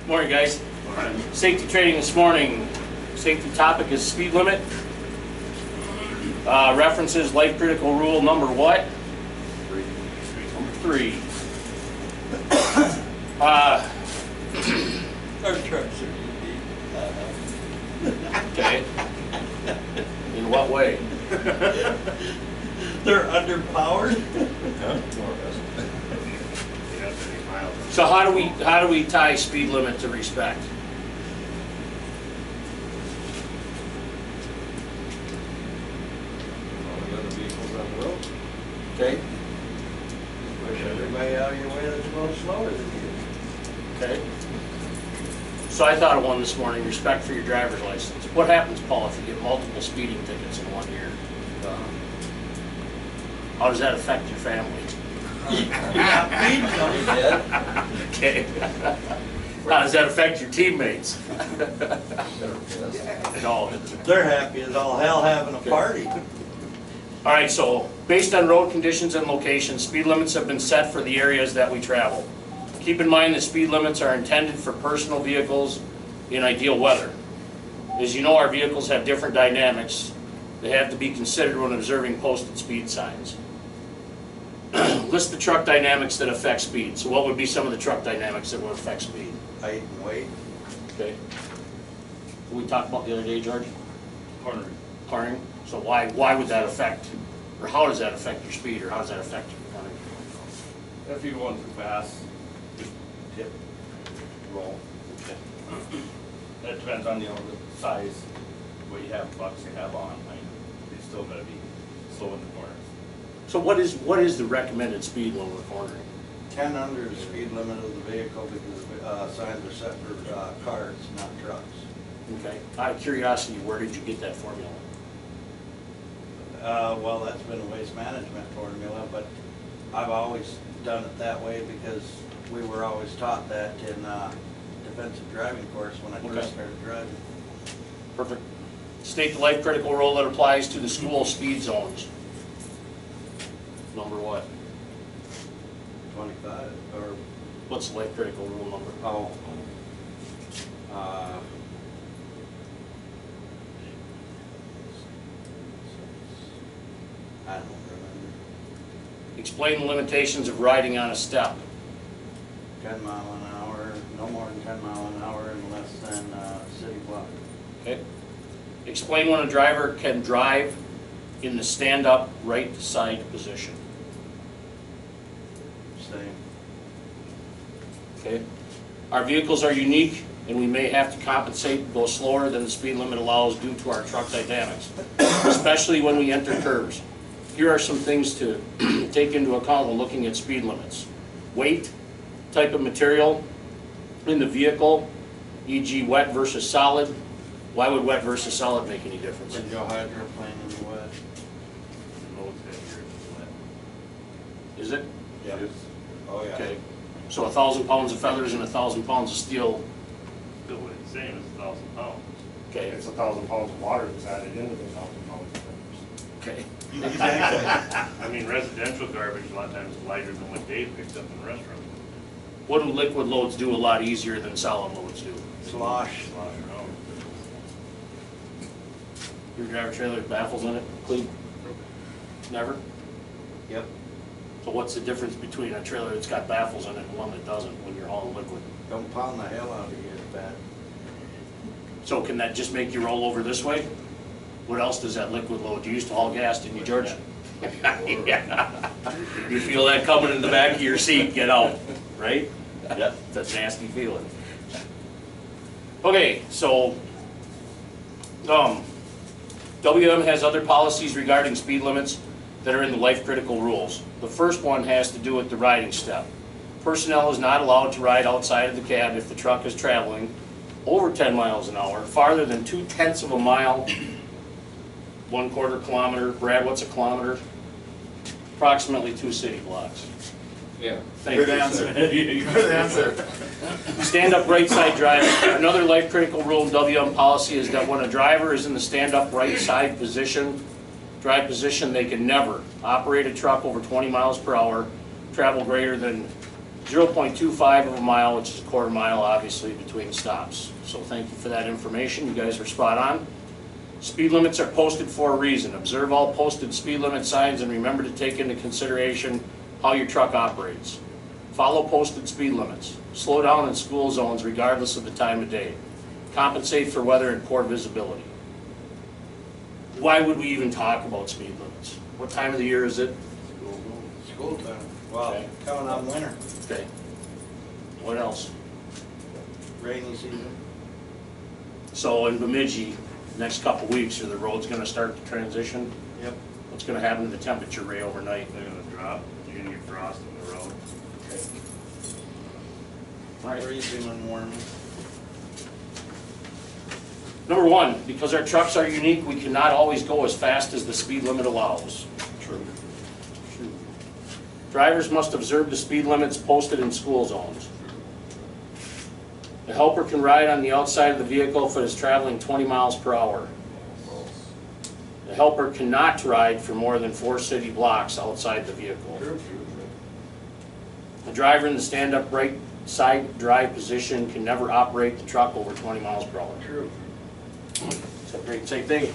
Morning, guys. Safety training this morning. Safety topic is speed limit. References life critical rule number what? 3. Our trucks are Okay. In what way? they're underpowered. So how do we tie speed limit to respect? Okay. Push everybody out of your way that's going slower than you. Okay. So I thought of one this morning, respect for your driver's license. What happens, Paul, if you get multiple speeding tickets in 1 year? How does that affect your family? Okay. How does that affect your teammates? No. They're happy as all hell having a party. All right, so based on road conditions and locations, speed limits have been set for the areas that we travel. Keep in mind that speed limits are intended for personal vehicles in ideal weather. As you know, our vehicles have different dynamics. They have to be considered when observing posted speed signs. List the truck dynamics that affect speed. So what would be some of the truck dynamics that would affect speed? Height and weight. Okay. What we talked about the other day, George? Cornering. Cornering. So why would that affect, or how does that affect your speed, or how does that affect your cornering? If you're going too fast, just tip, roll. Okay. That depends on the size, what you have, bucks you have on. You're still going to be slow in the corners. So what is the recommended speed when we're cornering? 10 under the speed limit of the vehicle because signs are set for cars, not trucks. Okay. Out of curiosity, where did you get that formula? Well, that's been a waste management formula, but I've always done it that way because we were always taught that in defensive driving course when I first started driving. Perfect. State the life critical rule that applies to the school speed zones. Number what? 25 or What's the life critical rule number? I don't remember. Explain the limitations of riding on a step. 10 mile an hour, no more than 10 mile an hour and less than city block. Okay. Explain when a driver can drive in the stand-up right side position. Same. Okay. Our vehicles are unique and we may have to compensate and go slower than the speed limit allows due to our truck dynamics, especially when we enter curves. Here are some things to take into account when looking at speed limits. Weight, type of material in the vehicle, e.g. wet versus solid. Why would wet versus solid make any difference? When you hydroplane in the wet. Is it? Yep. Oh yeah. Okay. So 1,000 pounds of feathers and 1,000 pounds of steel. Still the same as 1,000 pounds. Okay. It's 1,000 pounds of water that's added into the 1,000 pounds of Okay. Exactly. I mean, residential garbage a lot of times is lighter than what Dave picked up in the restaurant. What do liquid loads do a lot easier than solid loads do? Slosh. Slosh around. Your driver trailer with baffles in it, Cleve? Never? Yep. So what's the difference between a trailer that's got baffles in it and one that doesn't when you're hauling liquid? Don't pound the hell out of you, Pat. So can that just make you roll over this way? What else does that liquid load? You used to haul gas, didn't you, George? Yeah. You feel that coming in the back of your seat, get out, right? Yep. That's a nasty feeling. Okay, so WM has other policies regarding speed limits that are in the life critical rules. The first one has to do with the riding step. Personnel is not allowed to ride outside of the cab if the truck is traveling over 10 miles an hour, farther than 2/10 of a mile, 1/4 kilometer. Brad, what's a kilometer? Approximately 2 city blocks. Yeah. Thank Good you. answer. Good answer. Stand up right side driving. Another life critical rule in WM policy is that when a driver is in the stand up right side position, drive position, they can never operate a truck over 20 miles per hour, travel greater than 0.25 of a mile, which is a quarter mile, obviously, between stops. So thank you for that information. You guys were spot on. Speed limits are posted for a reason. Observe all posted speed limit signs and remember to take into consideration how your truck operates. Follow posted speed limits. Slow down in school zones regardless of the time of day. Compensate for weather and poor visibility. Why would we even talk about speed limits? What time of the year is it? School time, well, Okay. coming on winter, Okay. What else? rainy season. So in Bemidji, next couple weeks, are the roads gonna start to transition? Yep. What's gonna happen to the temperature, Ray, overnight? They're gonna drop, you're gonna get frost in the road. All right. Freezing and warm. Number one, because our trucks are unique, we cannot always go as fast as the speed limit allows. True. Drivers must observe the speed limits posted in school zones. The helper can ride on the outside of the vehicle if it is traveling 20 miles per hour. The helper cannot ride for more than 4 city blocks outside the vehicle. The driver in the stand-up brake side drive position can never operate the truck over 20 miles per hour. True. Is that great? Same thing.